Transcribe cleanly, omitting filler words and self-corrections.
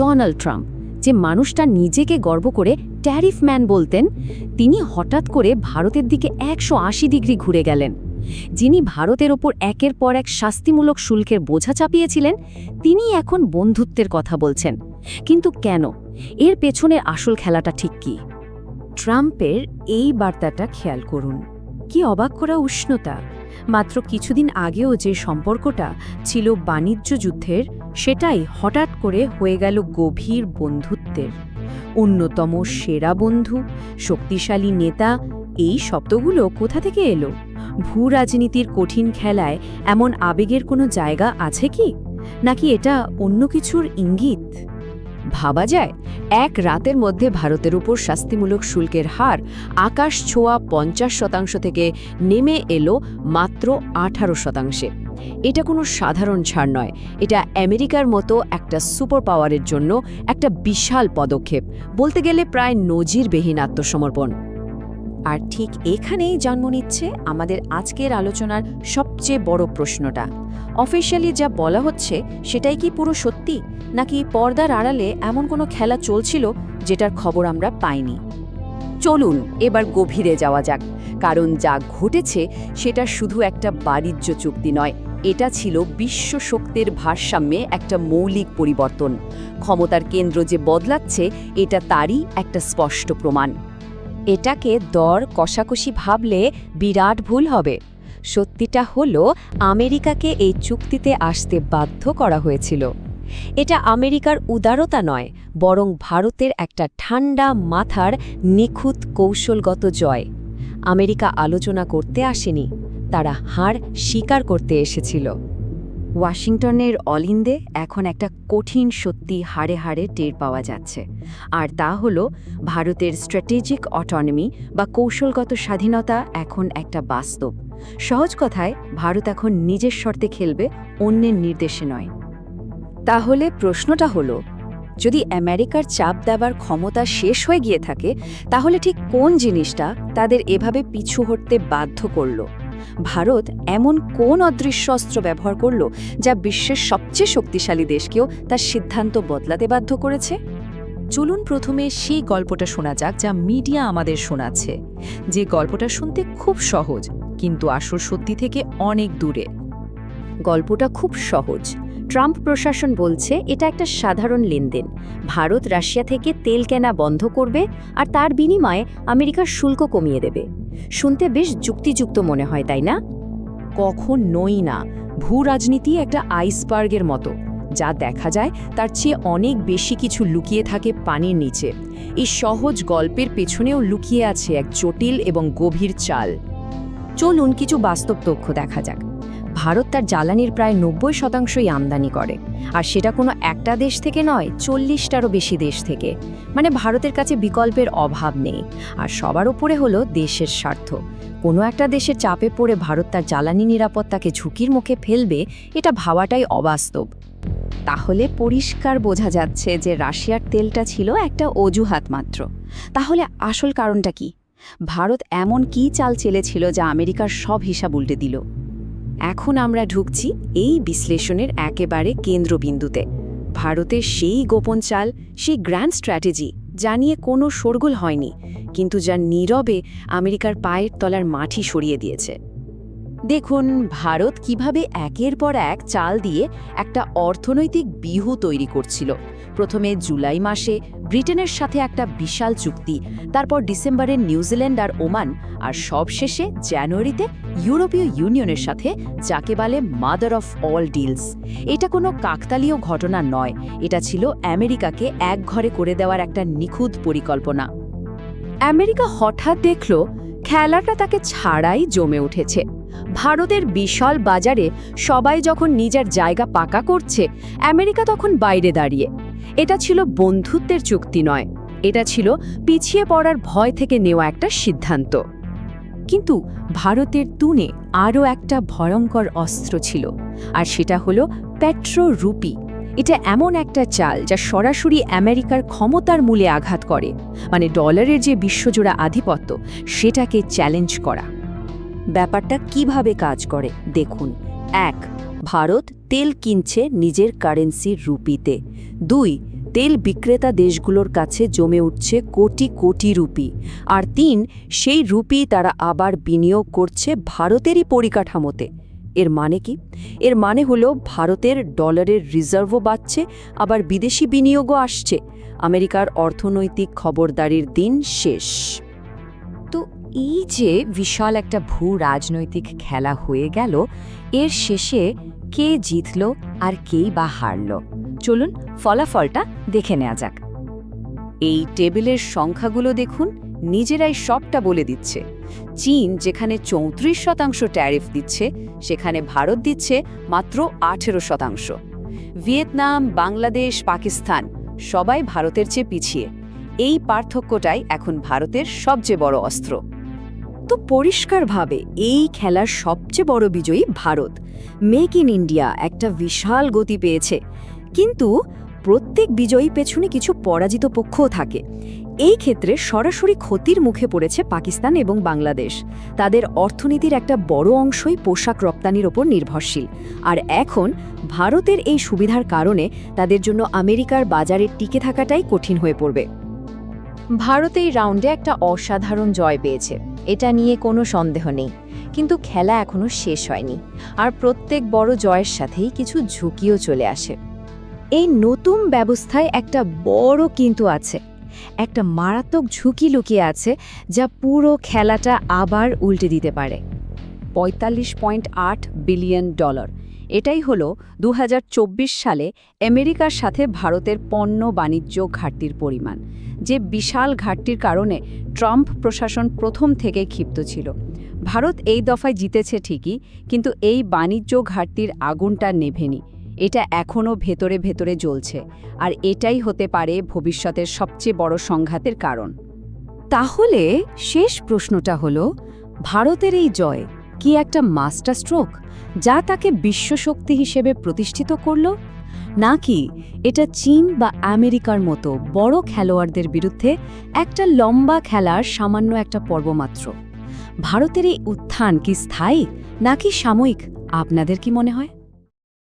Donald Trump, যে মানুষটা নিজেকে গর্ব করে ট্যারিফ ম্যান বলতেন, তিনি হঠাৎ করে ভারতের দিকে 180 ডিগ্রি ঘুরে গেলেন। যিনি ভারতের ওপর একের পর এক শাস্তিমূলক শুল্কের বোঝা চাপিয়েছিলেন, তিনি এখন বন্ধুত্বের কথা বলছেন। কিন্তু কেন? এর পেছনের আসল খেলাটা ঠিক কি? ট্রাম্পের এই বার্তাটা খেয়াল করুন। কি অবাক করা উষ্ণতা! মাত্র কিছুদিন আগেও যে সম্পর্কটা ছিল বাণিজ্য যুদ্ধের, সেটাই হঠাৎ করে হয়ে গেল গভীর বন্ধুত্বের। অন্যতম সেরা বন্ধু, শক্তিশালী নেতা, এই শব্দগুলো কোথা থেকে এলো? ভূ রাজনীতির কঠিন খেলায় এমন আবেগের কোনো জায়গা আছে কি? নাকি এটা অন্য কিছুর ইঙ্গিত? ভাবা যায়, এক রাতের মধ্যে ভারতের উপর শাস্তিমূলক শুল্কের হার আকাশ ছোঁয়া 50% থেকে নেমে এলো মাত্র 18%। এটা কোনো সাধারণ ছাড় নয়, এটা আমেরিকার মতো একটা সুপার পাওয়ারের জন্য একটা বিশাল পদক্ষেপ, বলতে গেলে প্রায় নজিরবিহীন আত্মসমর্পণ। আর ঠিক এখানেই জন্ম নিচ্ছে আমাদের আজকের আলোচনার সবচেয়ে বড় প্রশ্নটা। অফিশিয়ালি যা বলা হচ্ছে সেটাই কি পুরো সত্যি, নাকি পর্দার আড়ালে এমন কোনো খেলা চলছিল যেটার খবর আমরা পাইনি? চলুন এবার গভীরে যাওয়া যাক, কারণ যা ঘটেছে সেটা শুধু একটা বাণিজ্য চুক্তি নয়, এটা ছিল বিশ্ব শক্তির ভারসাম্যে একটা মৌলিক পরিবর্তন। ক্ষমতার কেন্দ্র যে বদলাচ্ছে, এটা তারই একটা স্পষ্ট প্রমাণ। এটাকে দর কষাকষি ভাবলে বিরাট ভুল হবে। সত্যিটা হলো, আমেরিকাকে এই চুক্তিতে আসতে বাধ্য করা হয়েছিল। এটা আমেরিকার উদারতা নয়, বরং ভারতের একটা ঠান্ডা মাথার নিখুঁত কৌশলগত জয়। আমেরিকা আলোচনা করতে আসেনি, তারা হার স্বীকার করতে এসেছিল। ওয়াশিংটনের অলিন্দে এখন একটা কঠিন সত্যি হাড়ে হাড়ে টের পাওয়া যাচ্ছে, আর তা হলো ভারতের স্ট্র্যাটেজিক অটোনমি বা কৌশলগত স্বাধীনতা এখন একটা বাস্তব। সহজ কথায়, ভারত এখন নিজের শর্তে খেলবে, অন্যের নির্দেশে নয়। তাহলে প্রশ্নটা হলো, যদি আমেরিকার চাপ দেওয়ার ক্ষমতা শেষ হয়ে গিয়ে থাকে, তাহলে ঠিক কোন জিনিসটা তাদের এভাবে পিছু হটতে বাধ্য করল? ভারত এমন কোন অদৃশ্য অস্ত্র ব্যবহার করল যা বিশ্বের সবচেয়ে শক্তিশালী দেশকেও তার সিদ্ধান্ত বদলাতে বাধ্য করেছে? চলুন প্রথমে সেই গল্পটা শোনা যাক যা মিডিয়া আমাদের শোনাচ্ছে, যে গল্পটা শুনতে খুব সহজ কিন্তু আসল সত্যি থেকে অনেক দূরে। গল্পটা খুব সহজ। ট্রাম্প প্রশাসন বলছে এটা একটা সাধারণ লেনদেন। ভারত রাশিয়া থেকে তেল কেনা বন্ধ করবে আর তার বিনিময়ে আমেরিকার শুল্ক কমিয়ে দেবে। শুনতে বেশ যুক্তিযুক্ত মনে হয়, তাই না? কখনোই না। ভূ রাজনীতি একটা আইসবার্গের মতো, যা দেখা যায় তার চেয়ে অনেক বেশি কিছু লুকিয়ে থাকে পানির নিচে। এই সহজ গল্পের পেছনেও লুকিয়ে আছে এক জটিল এবং গভীর চাল। চলুন কিছু বাস্তব তথ্য দেখা যাক। ভারত তার জ্বালানির প্রায় 90%ই আমদানি করে, আর সেটা কোনো একটা দেশ থেকে নয়, 40টারও বেশি দেশ থেকে। মানে ভারতের কাছে বিকল্পের অভাব নেই। আর সবার উপরে হলো দেশের স্বার্থ। কোনো একটা দেশের চাপে পড়ে ভারত তার জ্বালানি নিরাপত্তাকে ঝুঁকির মুখে ফেলবে, এটা ভাবাটাই অবাস্তব। তাহলে পরিষ্কার বোঝা যাচ্ছে যে রাশিয়ার তেলটা ছিল একটা অজুহাত মাত্র। তাহলে আসল কারণটা কি? ভারত এমন কী চাল চেলেছিল যা আমেরিকার সব হিসাব উল্টে দিল? এখন আমরা ঢুকছি এই বিশ্লেষণের একেবারে কেন্দ্রবিন্দুতে। ভারতের সেই গোপন চাল, সেই গ্র্যান্ড স্ট্র্যাটেজি, যা নিয়ে কোনো শোরগোল হয়নি, কিন্তু যা নীরবে আমেরিকার পায়ের তলার মাটি সরিয়ে দিয়েছে। দেখুন ভারত কিভাবে একের পর এক চাল দিয়ে একটা অর্থনৈতিক বিহু তৈরি করছিল। প্রথমে জুলাই মাসে ব্রিটেনের সাথে একটা বিশাল চুক্তি, তারপর ডিসেম্বরে নিউজিল্যান্ড আর ওমান, আর সবশেষে জানুয়ারিতে ইউরোপীয় ইউনিয়নের সাথে, যাকে বলে মাদার অফ অল ডিলস। এটা কোনো কাকতালীয় ঘটনা নয়, এটা ছিল আমেরিকাকে একঘরে করে দেওয়ার একটা নিখুঁত পরিকল্পনা। আমেরিকা হঠাৎ দেখল খেলাটা তাকে ছাড়াই জমে উঠেছে। ভারতের বিশাল বাজারে সবাই যখন নিজের জায়গা পাকা করছে, আমেরিকা তখন বাইরে দাঁড়িয়ে। এটা ছিল বন্ধুত্বের চুক্তি নয়, এটা ছিল পিছিয়ে পড়ার ভয় থেকে নেওয়া একটা সিদ্ধান্ত। কিন্তু ভারতের তুনে আরও একটা ভয়ঙ্কর অস্ত্র ছিল, আর সেটা হলো পেট্রো রুপি। এটা এমন একটা চাল যা সরাসরি আমেরিকার ক্ষমতার মূলে আঘাত করে, মানে ডলারের যে বিশ্বজোড়া আধিপত্য, সেটাকে চ্যালেঞ্জ করা। ব্যাপারটা কিভাবে কাজ করে দেখুন। ১. ভারত তেল কিনছে নিজের কারেন্সি রুপিতে। ২. তেল বিক্রেতা দেশগুলোর কাছে জমে উঠছে কোটি কোটি রুপি, আর ৩ সেই রুপি তারা আবার বিনিয়োগ করছে ভারতেরই পরিকাঠামোতে। এর মানে কি? এর মানে হলো ভারতের ডলারের রিজার্ভও বাড়ছে, আবার বিদেশি বিনিয়োগও আসছে। আমেরিকার অর্থনৈতিক খবরদারির দিন শেষ। তো এই যে বিশাল একটা ভূ রাজনৈতিক খেলা হয়ে গেল, এর শেষে কে জিতল আর কেই বা হারল? চলুন ফলাফলটা দেখে নেওয়া যাক। এই টেবিলের সংখ্যাগুলো দেখুন, নিজেরাই সবটা বলে দিচ্ছে। চীন যেখানে ৩৪% ট্যারিফ দিচ্ছে, সেখানে ভারত দিচ্ছে মাত্র ১৮%। ভিয়েতনাম, বাংলাদেশ, পাকিস্তান সবাই ভারতের চেয়ে পিছিয়ে। এই পার্থক্যটাই এখন ভারতের সবচেয়ে বড় অস্ত্র। তো পরিষ্কারভাবে এই খেলার সবচেয়ে বড় বিজয়ী ভারত। মেক ইন ইন্ডিয়া একটা বিশাল গতি পেয়েছে, কিন্তু প্রত্যেক বিজয়ী পেছনে কিছু পরাজিত পক্ষও থাকে। এই ক্ষেত্রে সরাসরি ক্ষতির মুখে পড়েছে পাকিস্তান এবং বাংলাদেশ। তাদের অর্থনীতির একটা বড় অংশই পোশাক রপ্তানির ওপর নির্ভরশীল, আর এখন ভারতের এই সুবিধার কারণে তাদের জন্য আমেরিকার বাজারে টিকে থাকাটাই কঠিন হয়ে পড়বে। ভারত এই রাউন্ডে একটা অসাধারণ জয় পেয়েছে, এটা নিয়ে কোনো সন্দেহ নেই। কিন্তু খেলা এখনো শেষ হয়নি, আর প্রত্যেক বড় জয়ের সাথেই কিছু ঝুঁকিও চলে আসে। এই নতুন ব্যবস্থায় একটা বড় কিন্তু আছে, একটা মারাত্মক ঝুঁকি লুকিয়ে আছে, যা পুরো খেলাটা আবার উল্টে দিতে পারে। $৪৫.৮ বিলিয়ন। এটাই হলো ২০২৪ সালে আমেরিকার সাথে ভারতের পণ্য বাণিজ্য ঘাটতির পরিমাণ। যে বিশাল ঘাটতির কারণে ট্রাম্প প্রশাসন প্রথম থেকে ক্ষিপ্ত ছিল। ভারত এই দফায় জিতেছে ঠিকই, কিন্তু এই বাণিজ্য ঘাটতির আগুনটা নেভেনি। এটা এখনও ভেতরে ভেতরে জ্বলছে, আর এটাই হতে পারে ভবিষ্যতের সবচেয়ে বড় সংঘাতের কারণ। তাহলে শেষ প্রশ্নটা হলো, ভারতের এই জয় কি একটা মাস্টার স্ট্রোক, যা তাকে বিশ্বশক্তি হিসেবে প্রতিষ্ঠিত করল, নাকি এটা চীন বা আমেরিকার মতো বড় খেলোয়াড়দের বিরুদ্ধে একটা লম্বা খেলার সামান্য একটা পর্ব মাত্র? ভারতের এই উত্থান কি স্থায়ী নাকি সাময়িক? আপনাদের কি মনে হয়?